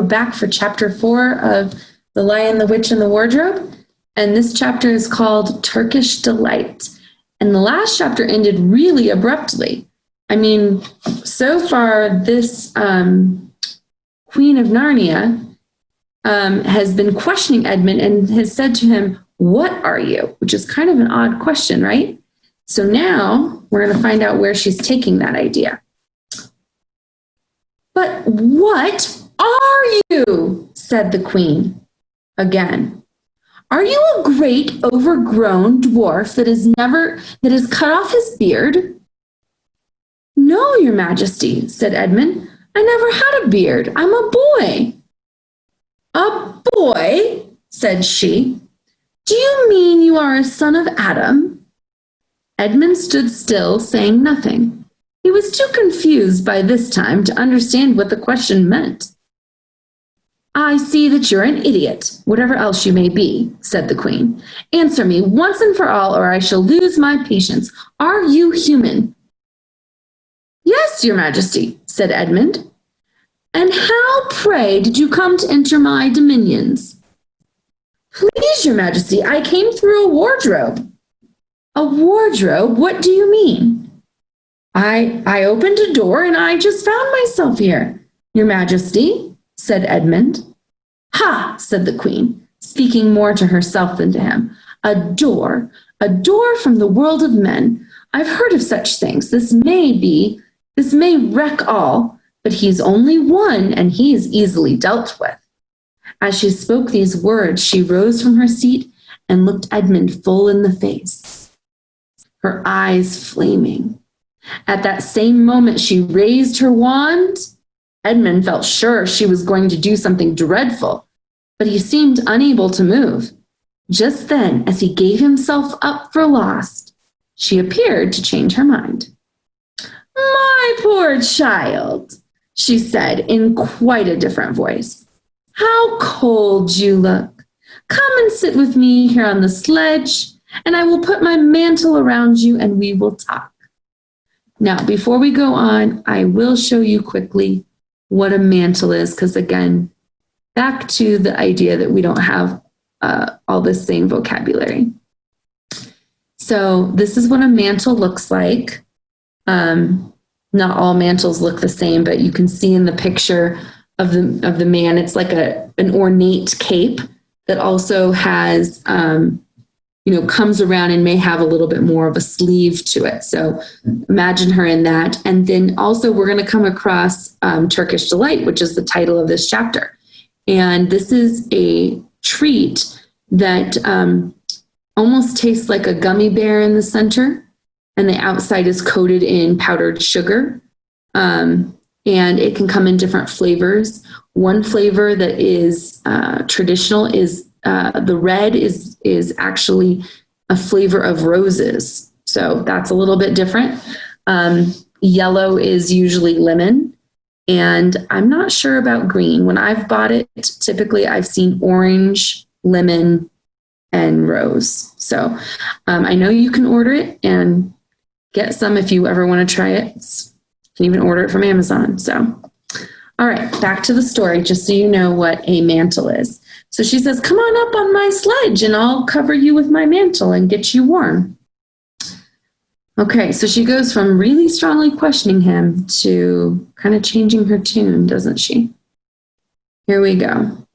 we're back for chapter 4 of The Lion, the Witch, and the Wardrobe. And this chapter is called Turkish Delight. And the last chapter ended really abruptly. I mean, so far, this Queen of Narnia has been questioning Edmund and has said to him, "What are you?" Which is kind of an odd question, right? So now we're going to find out where she's taking that idea. "But what are you?" said the queen again. "Are you a great overgrown dwarf that has cut off his beard?" "No, your majesty," said Edmund. "I never had a beard. I'm a boy." "A boy?" said she. "Do you mean you are a son of Adam?" Edmund stood still, saying nothing. He was too confused by this time to understand what the question meant. "I see that you're an idiot, whatever else you may be," said the queen. "Answer me once and for all, or I shall lose my patience. Are you human?" "Yes, your majesty," said Edmund. "And how, pray, did you come to enter my dominions?" "Please, your majesty, I came through a wardrobe." "A wardrobe? What do you mean?" I opened a door and I just found myself here, your majesty," said Edmund. "Ha," said the queen, speaking more to herself than to him. A door from the world of men. I've heard of such things. This may wreck all, but he's only one and he is easily dealt with." As she spoke these words, she rose from her seat and looked Edmund full in the face, her eyes flaming. At that same moment, she raised her wand. Edmund felt sure she was going to do something dreadful, but he seemed unable to move. Just then, as he gave himself up for lost, she appeared to change her mind. "My poor child," she said in quite a different voice. "How cold you look. Come and sit with me here on the sledge, and I will put my mantle around you and we will talk." Now, before we go on, I will show you quickly what a mantle is, because again, back to the idea that we don't have all this same vocabulary. So this is what a mantle looks like. Not all mantles look the same, but you can see in the picture of the man, it's like an ornate cape that also has comes around and may have a little bit more of a sleeve to it. So imagine her in that. And then also we're going to come across Turkish Delight, which is the title of this chapter. And this is a treat that almost tastes like a gummy bear in the center, and the outside is coated in powdered sugar. And it can come in different flavors. One flavor that is traditional is the red is actually a flavor of roses. So that's a little bit different. Yellow is usually lemon. And I'm not sure about green. When I've bought it, typically I've seen orange, lemon, and rose. So I know you can order it and get some if you ever want to try it. You can even order it from Amazon. So, all right, back to the story, just so you know what a mantle is. So she says, "Come on up on my sledge and I'll cover you with my mantle and get you warm." Okay, so she goes from really strongly questioning him to kind of changing her tune, doesn't she? Here we go.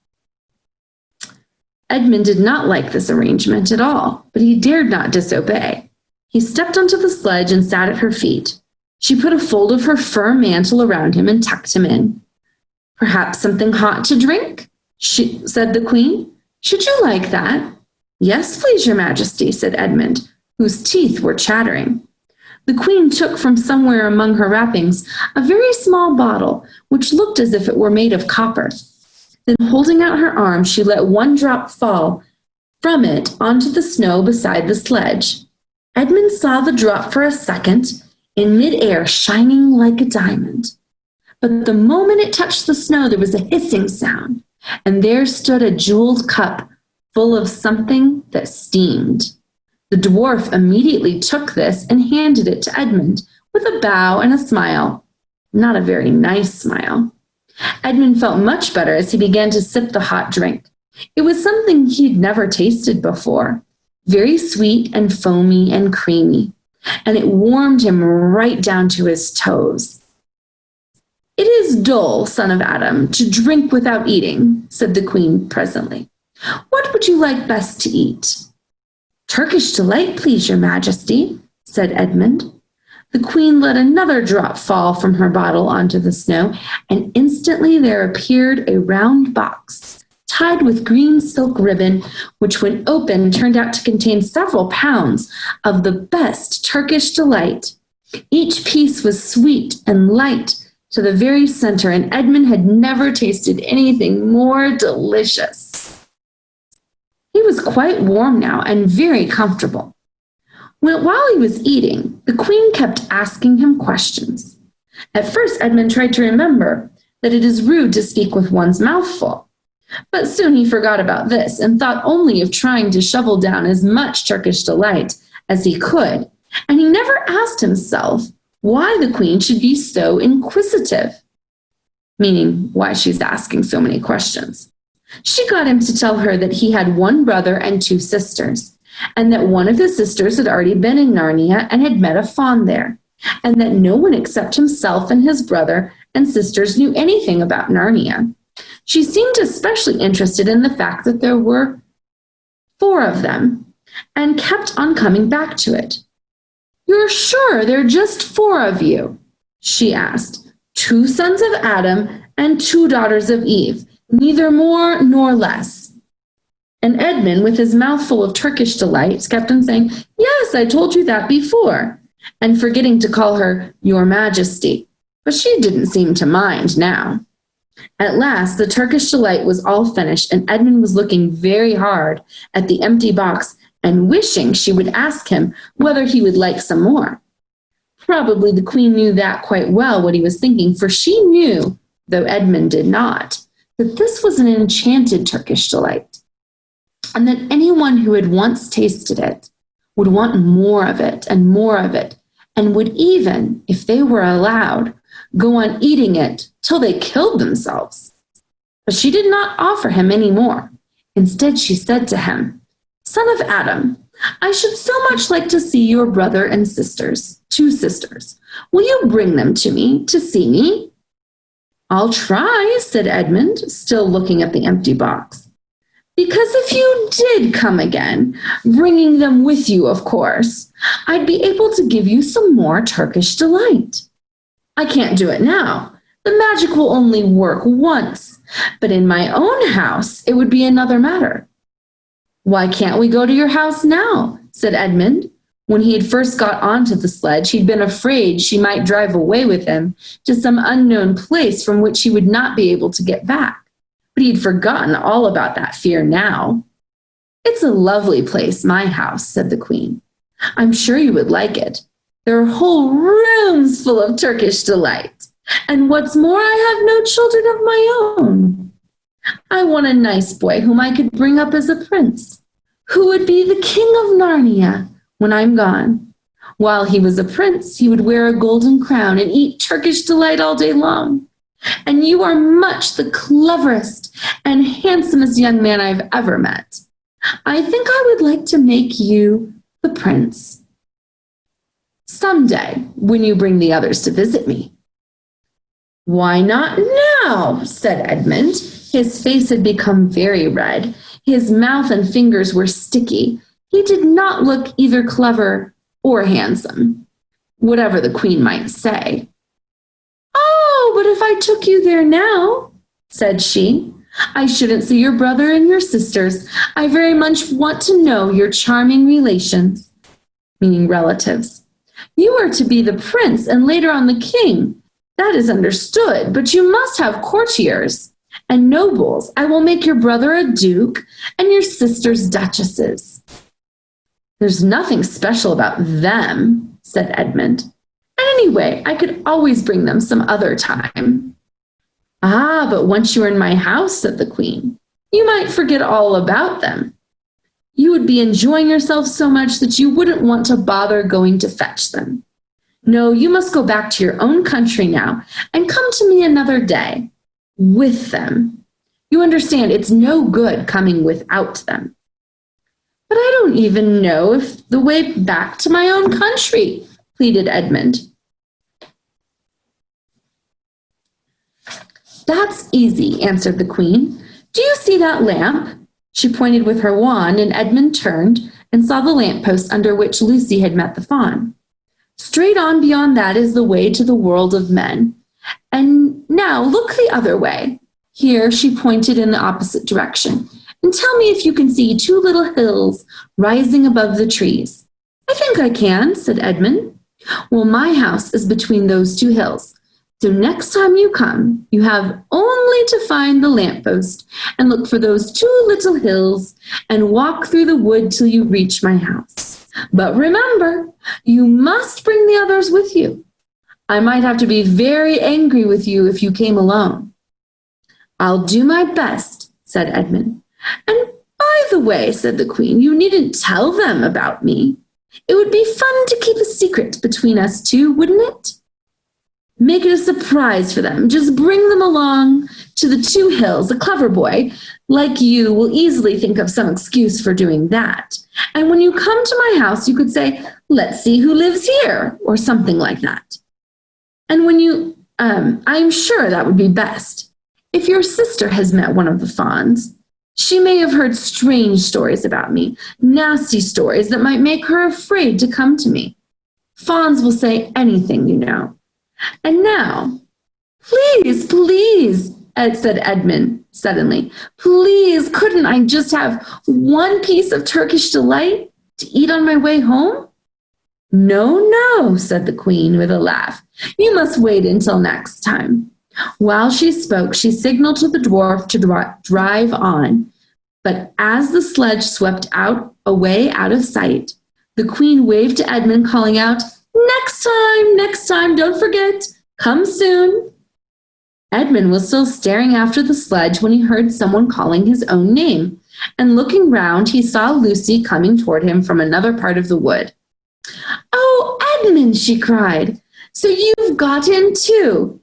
Edmund did not like this arrangement at all, but he dared not disobey. He stepped onto the sledge and sat at her feet. She put a fold of her fur mantle around him and tucked him in. "Perhaps something hot to drink?" said the queen. "Should you like that?" "Yes, please, your majesty," said Edmund, whose teeth were chattering. The queen took from somewhere among her wrappings a very small bottle, which looked as if it were made of copper. Then, holding out her arm, she let one drop fall from it onto the snow beside the sledge. Edmund saw the drop for a second, in midair, shining like a diamond. But the moment it touched the snow, there was a hissing sound, and there stood a jeweled cup full of something that steamed. The dwarf immediately took this and handed it to Edmund with a bow and a smile. Not a very nice smile. Edmund felt much better as he began to sip the hot drink. It was something he'd never tasted before, very sweet and foamy and creamy, and it warmed him right down to his toes. "It is dull, son of Adam, to drink without eating," said the queen presently. "What would you like best to eat?" "Turkish delight, please, your majesty," said Edmund. The queen let another drop fall from her bottle onto the snow, and instantly there appeared a round box tied with green silk ribbon, which when opened turned out to contain several pounds of the best Turkish delight. Each piece was sweet and light to the very center, and Edmund had never tasted anything more delicious. He was quite warm now and very comfortable. While he was eating, the queen kept asking him questions. At first, Edmund tried to remember that it is rude to speak with one's mouth full. But soon he forgot about this and thought only of trying to shovel down as much Turkish delight as he could, and he never asked himself why the queen should be so inquisitive, meaning why she's asking so many questions. She got him to tell her that he had one brother and two sisters, and that one of his sisters had already been in Narnia and had met a faun there, and that no one except himself and his brother and sisters knew anything about Narnia. She seemed especially interested in the fact that there were 4 of them, and kept on coming back to it. "You're sure there are just 4 of you?" she asked. "2 sons of Adam and 2 daughters of Eve, neither more nor less." And Edmund, with his mouth full of Turkish delight, kept on saying, "Yes, I told you that before," and forgetting to call her Your Majesty. But she didn't seem to mind now. At last, the Turkish delight was all finished, and Edmund was looking very hard at the empty box and wishing she would ask him whether he would like some more. Probably the queen knew that quite well what he was thinking, for she knew, though Edmund did not, that this was an enchanted Turkish delight, and that anyone who had once tasted it would want more of it, and would even, if they were allowed, go on eating it till they killed themselves. But she did not offer him any more. Instead, she said to him, "Son of Adam, I should so much like to see your brother and sisters, 2 sisters. Will you bring them to me to see me?" "I'll try," said Edmund, still looking at the empty box. "Because if you did come again, bringing them with you, of course, I'd be able to give you some more Turkish delight. I can't do it now. The magic will only work once, but in my own house, it would be another matter." "Why can't we go to your house now?" said Edmund. When he had first got onto the sledge, he'd been afraid she might drive away with him to some unknown place from which he would not be able to get back. But he'd forgotten all about that fear now. "It's a lovely place, my house," said the queen. "I'm sure you would like it. There are whole rooms full of Turkish delight. And what's more, I have no children of my own. I want a nice boy whom I could bring up as a prince, who would be the king of Narnia when I'm gone. While he was a prince, he would wear a golden crown and eat Turkish delight all day long. And you are much the cleverest and handsomest young man I've ever met. I think I would like to make you the prince someday when you bring the others to visit me." "Why not now?" said Edmund. His face had become very red. His mouth and fingers were sticky. He did not look either clever or handsome, whatever the queen might say. "Oh, but if I took you there now," said she, "I shouldn't see your brother and your sisters. I very much want to know your charming relations," meaning relatives. "You are to be the prince and later on the king. That is understood, but you must have courtiers and nobles. I will make your brother a duke and your sisters duchesses." "There's nothing special about them," said Edmund. "And anyway, I could always bring them some other time." "Ah, but once you are in my house," said the queen, "you might forget all about them. You would be enjoying yourself so much that you wouldn't want to bother going to fetch them. No, you must go back to your own country now and come to me another day. with them. You understand, it's no good coming without them. But I don't even know if the way back to my own country, pleaded Edmund. That's easy, answered the queen. Do you see that lamp? She pointed with her wand, and Edmund turned and saw the lamppost under which Lucy had met the fawn. Straight on beyond that is the way to the world of men. And now look the other way. Here she pointed in the opposite direction. And tell me if you can see two little hills rising above the trees. I think I can, said Edmund. Well, my house is between those two hills. So next time you come, you have only to find the lamppost and look for those two little hills and walk through the wood till you reach my house. But remember, you must bring the others with you. I might have to be very angry with you if you came alone. I'll do my best, said Edmund. And by the way, said the queen, you needn't tell them about me. It would be fun to keep a secret between us two, wouldn't it? Make it a surprise for them. Just bring them along to the two hills. A clever boy like you will easily think of some excuse for doing that. And when you come to my house, you could say, let's see who lives here, or something like that. And when you, I'm sure that would be best. If your sister has met one of the fawns, she may have heard strange stories about me, nasty stories that might make her afraid to come to me. Fawns will say anything, you know. And now, please, said Edmund suddenly, please, couldn't I just have one piece of Turkish delight to eat on my way home? No, said the queen with a laugh. You must wait until next time. While she spoke, she signaled to the dwarf to drive on. But as the sledge swept away out of sight, the queen waved to Edmund, calling out, next time, don't forget, come soon. Edmund was still staring after the sledge when he heard someone calling his own name, and looking round, he saw Lucy coming toward him from another part of the wood. Oh, Edmund, she cried, so you've got in too.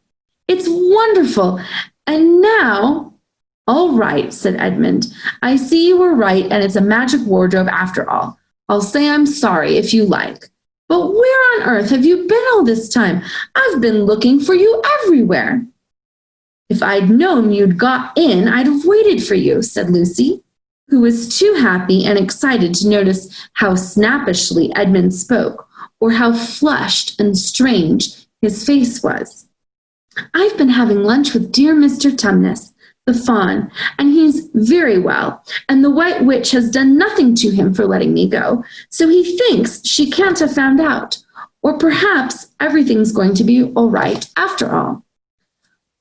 It's wonderful. And now, all right, said Edmund, I see you were right, and it's a magic wardrobe after all. I'll say I'm sorry if you like. But where on earth have you been all this time? I've been looking for you everywhere. If I'd known you'd got in, I'd have waited for you, said Lucy, who was too happy and excited to notice how snappishly Edmund spoke, or how flushed and strange his face was. I've been having lunch with dear Mr. Tumnus, the fawn, and he's very well, and the White Witch has done nothing to him for letting me go, so he thinks she can't have found out, or perhaps everything's going to be all right after all.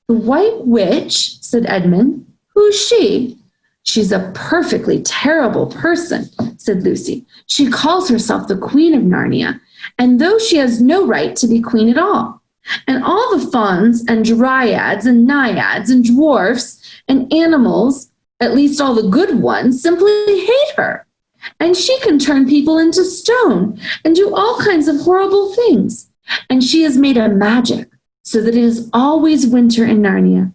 The White Witch, said Edmund. Who's she? She's a perfectly terrible person, said Lucy. She calls herself the Queen of Narnia, and though she has no right to be queen at all. And all the fauns and dryads and naiads and dwarfs and animals, at least all the good ones, simply hate her. And she can turn people into stone and do all kinds of horrible things. And she has made a magic so that it is always winter in Narnia.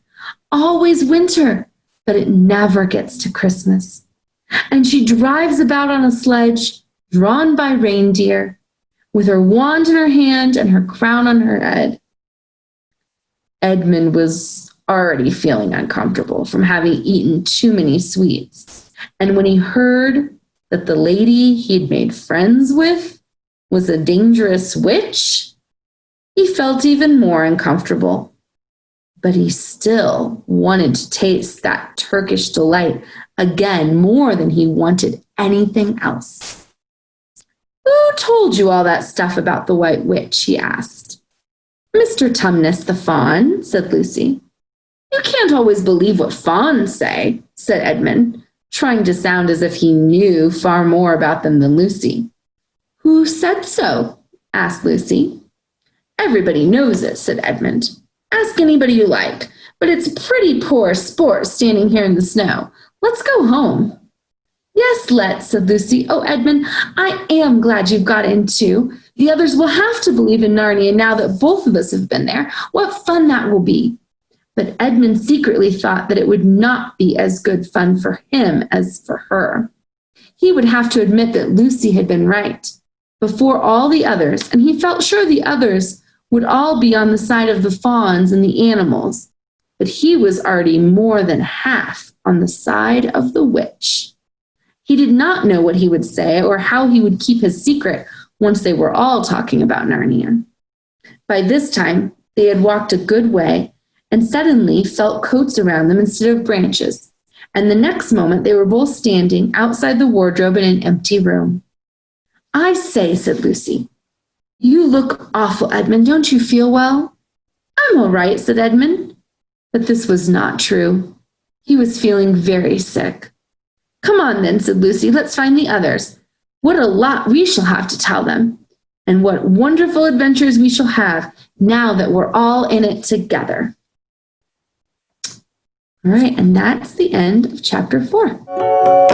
Always winter, but it never gets to Christmas. And she drives about on a sledge drawn by reindeer with her wand in her hand and her crown on her head. Edmund was already feeling uncomfortable from having eaten too many sweets. And when he heard that the lady he'd made friends with was a dangerous witch, he felt even more uncomfortable. But he still wanted to taste that Turkish delight again more than he wanted anything else. Who told you all that stuff about the White Witch? He asked. Mr. Tumnus the fawn, said Lucy. You can't always believe what fawns say, said Edmund, trying to sound as if he knew far more about them than Lucy. Who said so? Asked Lucy. Everybody knows it, said Edmund. Ask anybody you like, but it's pretty poor sport standing here in the snow. Let's go home. Yes, let's, said Lucy. Oh, Edmund, I am glad you've got in too. The others will have to believe in Narnia now that both of us have been there. What fun that will be. But Edmund secretly thought that it would not be as good fun for him as for her. He would have to admit that Lucy had been right before all the others, and he felt sure the others would all be on the side of the fawns and the animals. But he was already more than half on the side of the witch. He did not know what he would say or how he would keep his secret once they were all talking about Narnia. By this time, they had walked a good way and suddenly felt coats around them instead of branches. And the next moment, they were both standing outside the wardrobe in an empty room. "I say," said Lucy. "You look awful, Edmund. Don't you feel well?" "I'm all right," said Edmund. But this was not true. He was feeling very sick. "Come on then," said Lucy. "Let's find the others. What a lot we shall have to tell them. And what wonderful adventures we shall have now that we're all in it together." All right, and that's the end of chapter 4.